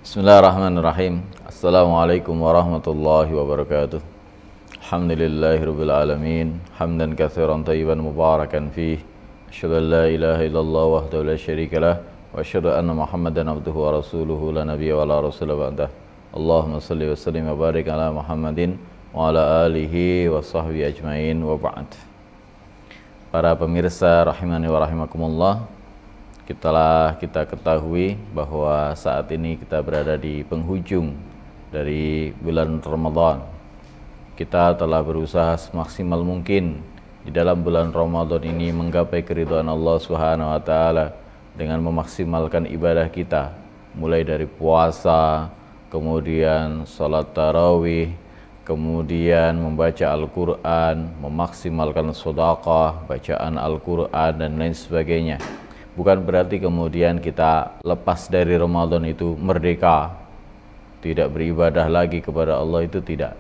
Bismillahirrahmanirrahim. Assalamualaikum warahmatullahi wabarakatuh. Alhamdulillahirabbil alamin, hamdan katsiran thayyiban mubarakan fih. Asyhadu an la ilaha illallah wahdahu la syarikalah wa asyhadu anna Muhammadan abduhu wa rasuluhu la nabiyya wa la rasula ba'dah. Allahumma shalli wa sallim wa barik ala Muhammadin wa ala alihi wa sahbihi ajmain wa ba'd. Para pemirsa rahimani wa rahimakumullah, kita ketahui bahwa saat ini kita berada di penghujung dari bulan Ramadan. Kita telah berusaha semaksimal mungkin di dalam bulan Ramadan ini menggapai keridhaan Allah Subhanahu wa taala dengan memaksimalkan ibadah kita, mulai dari puasa, kemudian salat tarawih, kemudian membaca Al-Qur'an, memaksimalkan sedekah, bacaan Al-Qur'an dan lain sebagainya. Bukan berarti kemudian kita lepas dari Ramadan itu merdeka, tidak beribadah lagi kepada Allah, itu tidak.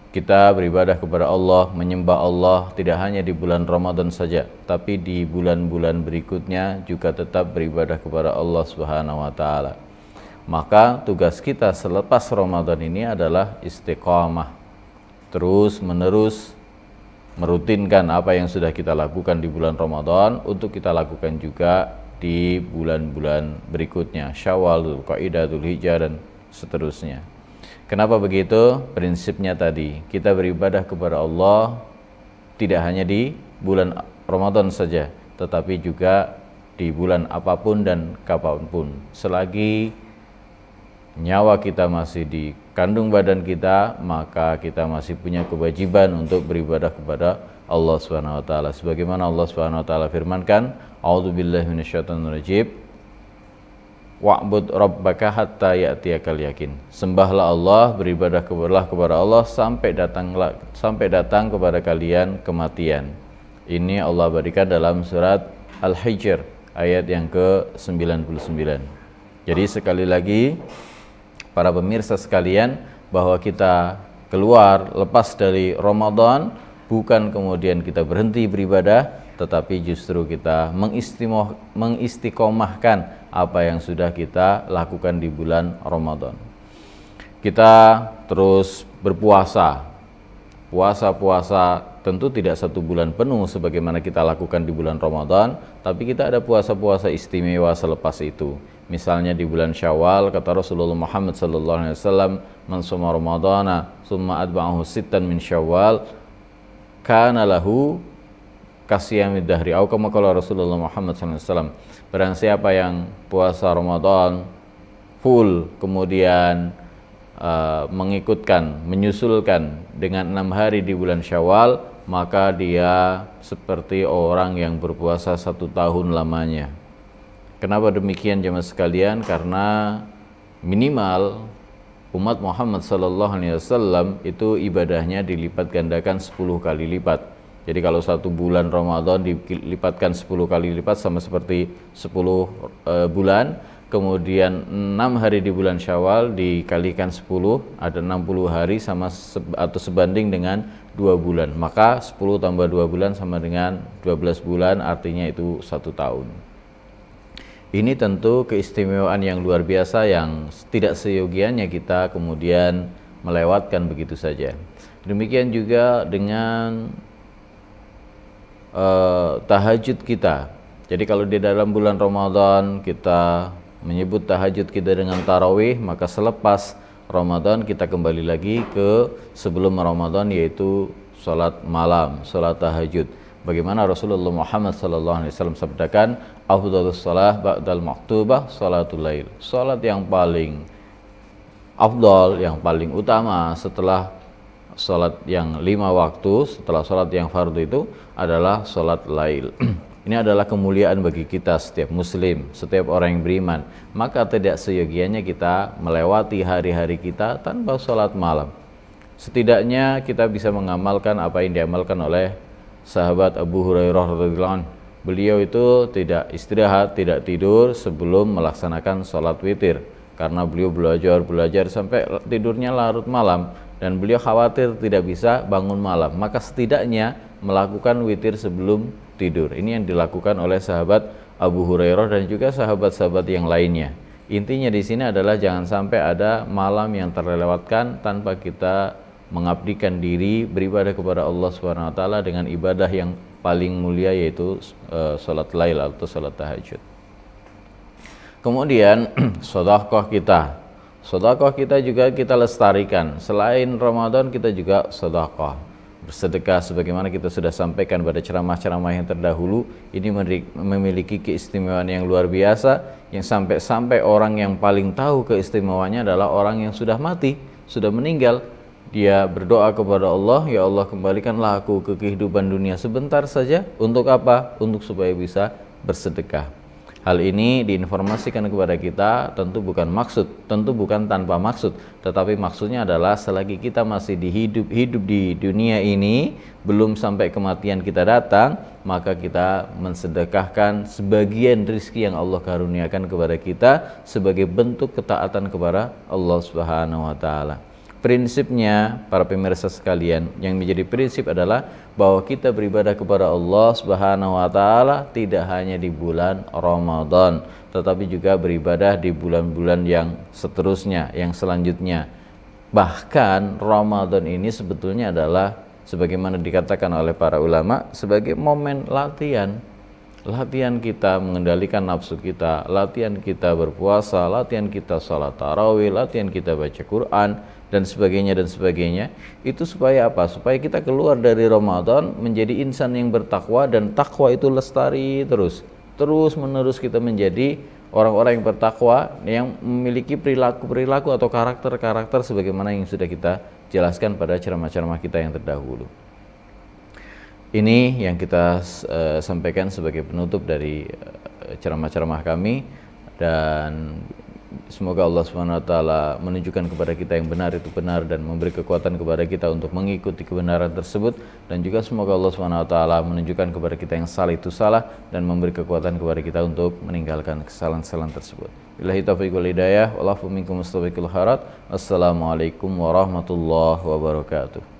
Kita beribadah kepada Allah, menyembah Allah tidak hanya di bulan Ramadan saja, tapi di bulan-bulan berikutnya juga tetap beribadah kepada Allah Subhanahu wa taala. Maka tugas kita selepas Ramadan ini adalah istiqamah, terus menerus merutinkan apa yang sudah kita lakukan di bulan Ramadan untuk kita lakukan juga di bulan-bulan berikutnya, Syawal, Dzulqa'dah, Dzulhijjah dan seterusnya. Kenapa begitu? Prinsipnya tadi, kita beribadah kepada Allah tidak hanya di bulan Ramadan saja, tetapi juga di bulan apapun dan kapanpun. Selagi nyawa kita masih di kandung badan kita, maka kita masih punya kewajiban untuk beribadah kepada Allah Subhanahu wa taala. Sebagaimana Allah Subhanahu wa taala firmankan, A'udzubillahi minasyaitonirrajim. Wa'bud rabbaka hatta ya'tiyakal yakin. Sembahlah Allah, beribadah kepada Allah sampai datang kepada kalian kematian. Ini Allah berikan dalam surat Al-Hijr ayat yang ke-99. Jadi sekali lagi, para pemirsa sekalian, bahwa kita keluar lepas dari Ramadan bukan kemudian kita berhenti beribadah, tetapi justru kita mengistiqomahkan apa yang sudah kita lakukan di bulan Ramadan. Kita terus berpuasa. Puasa tentu tidak 1 bulan penuh sebagaimana kita lakukan di bulan Ramadan, tapi kita ada puasa-puasa istimewa selepas itu. Misalnya di bulan Syawal, kata Rasulullah Muhammad sallallahu alaihi wasallam, "Man shoma Ramadana tsumma atba'ahu sittan min Syawal, kana lahu kasiyamid dahri." Atau kama qala Rasulullah Muhammad sallallahu alaihi wasallam, barang siapa yang puasa Ramadan full kemudian menyusulkan dengan 6 hari di bulan Syawal, maka dia seperti orang yang berpuasa 1 tahun lamanya. Kenapa demikian jemaah sekalian? Karena minimal umat Muhammad sallallahu alaihi wasallam itu ibadahnya dilipat gandakan 10 kali lipat. Jadi kalau 1 bulan Ramadan dilipatkan 10 kali lipat sama seperti 10 bulan. Kemudian 6 hari di bulan Syawal dikalikan 10, ada 60 hari sama atau sebanding dengan 2 bulan. Maka 10 tambah 2 bulan sama dengan 12 bulan, artinya itu 1 tahun. Ini tentu keistimewaan yang luar biasa yang tidak seyogianya kita kemudian melewatkan begitu saja. Demikian juga dengan tahajud kita. Jadi kalau di dalam bulan Ramadan kita menyebut tahajud kita dengan tarawih, maka selepas Ramadan kita kembali lagi ke sebelum Ramadan, yaitu salat malam, salat tahajud. Bagaimana Rasulullah Muhammad SAW sabdakan, afdhalus shalah ba'dal maktubah salatul lail. Salat yang paling afdal, yang paling utama setelah salat yang 5 waktu, setelah salat yang fardu itu adalah salat lail. Ini adalah kemuliaan bagi kita setiap muslim, setiap orang yang beriman. Maka tidak seyogianya kita melewati hari-hari kita tanpa salat malam. Setidaknya kita bisa mengamalkan apa yang diamalkan oleh sahabat Abu Hurairah radhiyallahu anhu. Beliau itu tidak istirahat, tidak tidur sebelum melaksanakan sholat witir, karena beliau belajar sampai tidurnya larut malam, dan beliau khawatir tidak bisa bangun malam. Maka setidaknya melakukan witir sebelum tidur. Ini yang dilakukan oleh sahabat Abu Hurairah dan juga sahabat-sahabat yang lainnya. Intinya di sini adalah jangan sampai ada malam yang terlewatkan tanpa kita mengabdikan diri beribadah kepada Allah Subhanahu wa taala dengan ibadah yang paling mulia, yaitu salat lail atau salat tahajud. Kemudian sedekah kita. Sedekah kita juga kita lestarikan. Selain Ramadan kita juga sedekah. Bersedekah sebagaimana kita sudah sampaikan pada ceramah-ceramah yang terdahulu, ini memiliki keistimewaan yang luar biasa, yang sampai orang yang paling tahu keistimewaannya adalah orang yang sudah mati, sudah meninggal. Dia berdoa kepada Allah, ya Allah kembalikanlah aku ke kehidupan dunia sebentar saja. Untuk apa? Untuk supaya bisa bersedekah. Hal ini diinformasikan kepada kita, tentu bukan tanpa maksud, tetapi maksudnya adalah selagi kita masih hidup di dunia ini, belum sampai kematian kita datang, maka kita mensedekahkan sebagian rezeki yang Allah karuniakan kepada kita sebagai bentuk ketaatan kepada Allah Subhanahu wa taala. Prinsipnya, para pemirsa sekalian, yang menjadi prinsip adalah bahwa kita beribadah kepada Allah Subhanahu wa taala tidak hanya di bulan Ramadan, tetapi juga beribadah di bulan-bulan yang seterusnya, yang selanjutnya. Bahkan Ramadan ini sebetulnya adalah sebagaimana dikatakan oleh para ulama sebagai momen latihan kita mengendalikan nafsu kita, latihan kita berpuasa, latihan kita salat tarawih, latihan kita baca Quran, dan sebagainya. Itu supaya apa? Supaya kita keluar dari Ramadan menjadi insan yang bertakwa, dan takwa itu lestari terus menerus kita menjadi orang-orang yang bertakwa, yang memiliki perilaku atau karakter sebagaimana yang sudah kita jelaskan pada ceramah-ceramah kita yang terdahulu. Ini yang kita sampaikan sebagai penutup dari ceramah-ceramah kami, dan semoga Allah Subhanahu wa taala menunjukkan kepada kita yang benar itu benar dan memberi kekuatan kepada kita untuk mengikuti kebenaran tersebut, dan juga semoga Allah Subhanahu wa taala menunjukkan kepada kita yang salah itu salah dan memberi kekuatan kepada kita untuk meninggalkan kesalahan-kesalahan tersebut. Billahi taufiq wal hidayah, wallahu minkum mustabiqul khairat. Assalamualaikum warahmatullahi wabarakatuh.